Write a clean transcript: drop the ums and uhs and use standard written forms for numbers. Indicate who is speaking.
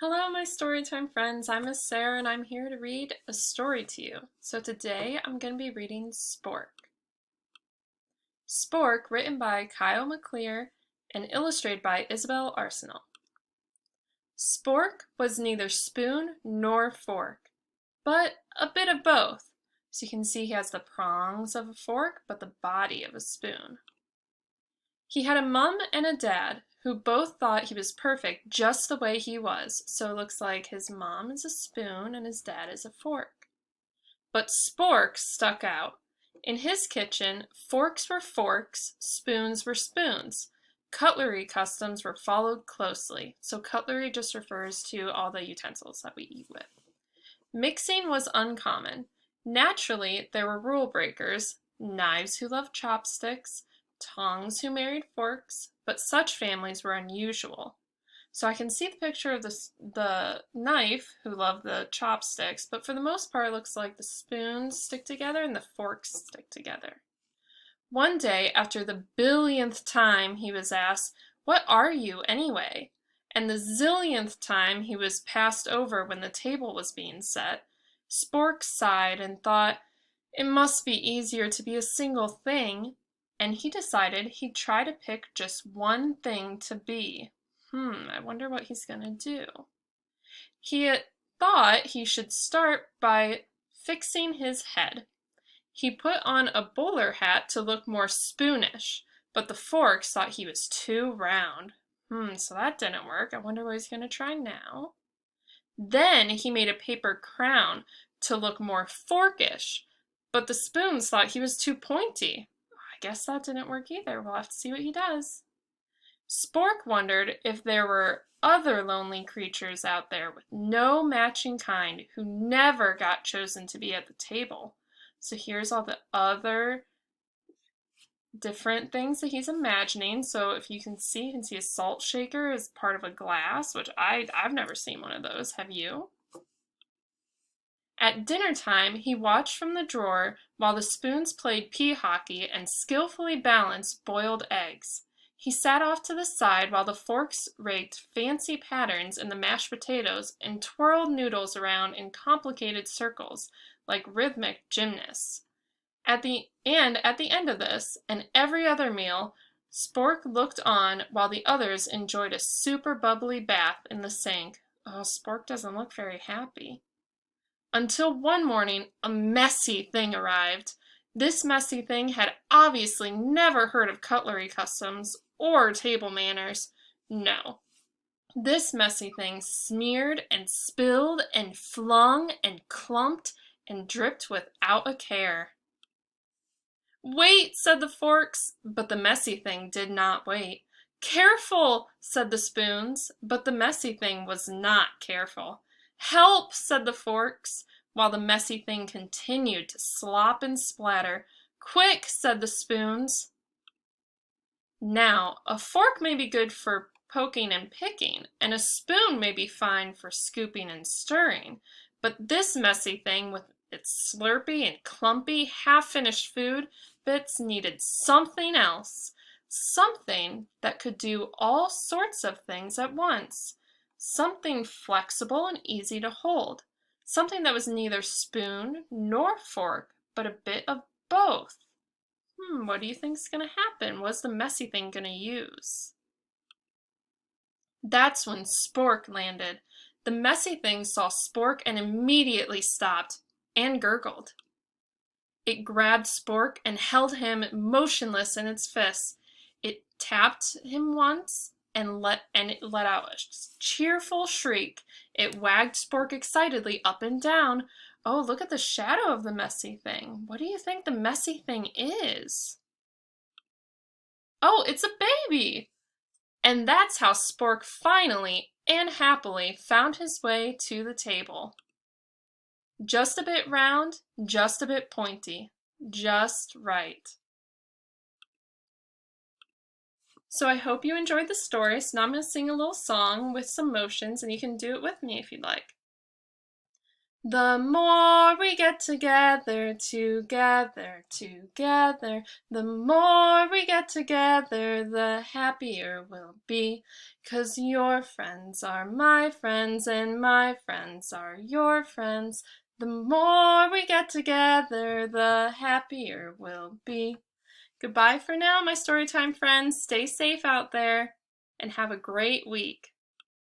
Speaker 1: Hello, my storytime friends. I'm Miss Sarah and I'm here to read a story to you. So today I'm going to be reading Spork. Spork, written by Kyo Maclear and illustrated by Isabel Arsenal. Spork was neither spoon nor fork, but a bit of both. So you can see he has the prongs of a fork, but the body of a spoon. He had a mum and a dad who both thought he was perfect just the way he was, so it looks like his mom is a spoon and his dad is a fork. But Spork stuck out. In his kitchen, forks were forks, spoons were spoons. Cutlery customs were followed closely, so cutlery just refers to all the utensils that we eat with. Mixing was uncommon. Naturally, there were rule breakers, knives who loved chopsticks, tongs who married forks, but such families were unusual. So I can see the picture of the knife who loved the chopsticks, but for the most part it looks like the spoons stick together and the forks stick together. One day, after the billionth time he was asked, "What are you, anyway?" and the zillionth time he was passed over when the table was being set, Spork sighed and thought, it must be easier to be a single thing, and he decided he'd try to pick just one thing to be. I wonder what he's gonna do. He thought he should start by fixing his head. He put on a bowler hat to look more spoonish, but the forks thought he was too round. So that didn't work. I wonder what he's gonna try now. Then he made a paper crown to look more forkish, but the spoons thought he was too pointy. I guess that didn't work either. We'll have to see what he does. Spork wondered if there were other lonely creatures out there with no matching kind who never got chosen to be at the table. So here's all the other different things that he's imagining. So if you can see a salt shaker as part of a glass, which I've never seen one of those. Have you? At dinner time, he watched from the drawer while the spoons played pea hockey and skillfully balanced boiled eggs. He sat off to the side while the forks raked fancy patterns in the mashed potatoes and twirled noodles around in complicated circles, like rhythmic gymnasts. At the end of this, and every other meal, Spork looked on while the others enjoyed a super bubbly bath in the sink. Oh, Spork doesn't look very happy. Until one morning, a messy thing arrived. This messy thing had obviously never heard of cutlery customs or table manners. No. This messy thing smeared and spilled and flung and clumped and dripped without a care. "Wait," said the forks, but the messy thing did not wait. "Careful," said the spoons, but the messy thing was not careful. "Help," said the forks, while the messy thing continued to slop and splatter. "Quick," said the spoons. Now, a fork may be good for poking and picking, and a spoon may be fine for scooping and stirring, but this messy thing with its slurpy and clumpy, half-finished food bits needed something else, something that could do all sorts of things at once, something flexible and easy to hold, something that was neither spoon nor fork, but a bit of both. What do you think's gonna happen? What's the messy thing gonna use? That's when Spork landed. The messy thing saw Spork and immediately stopped and gurgled. It grabbed Spork and held him motionless in its fists. It tapped him once and it let out a cheerful shriek. It wagged Spork excitedly up and down. Oh, look at the shadow of the messy thing. What do you think the messy thing is? Oh, it's a baby! And that's how Spork finally and happily found his way to the table. Just a bit round, just a bit pointy, just right. So I hope you enjoyed the story. So now I'm going to sing a little song with some motions, and you can do it with me if you'd like. The more we get together, together, together, the more we get together, the happier we'll be. 'Cause your friends are my friends, and my friends are your friends. The more we get together, the happier we'll be. Goodbye for now, my Storytime friends. Stay safe out there, and have a great week.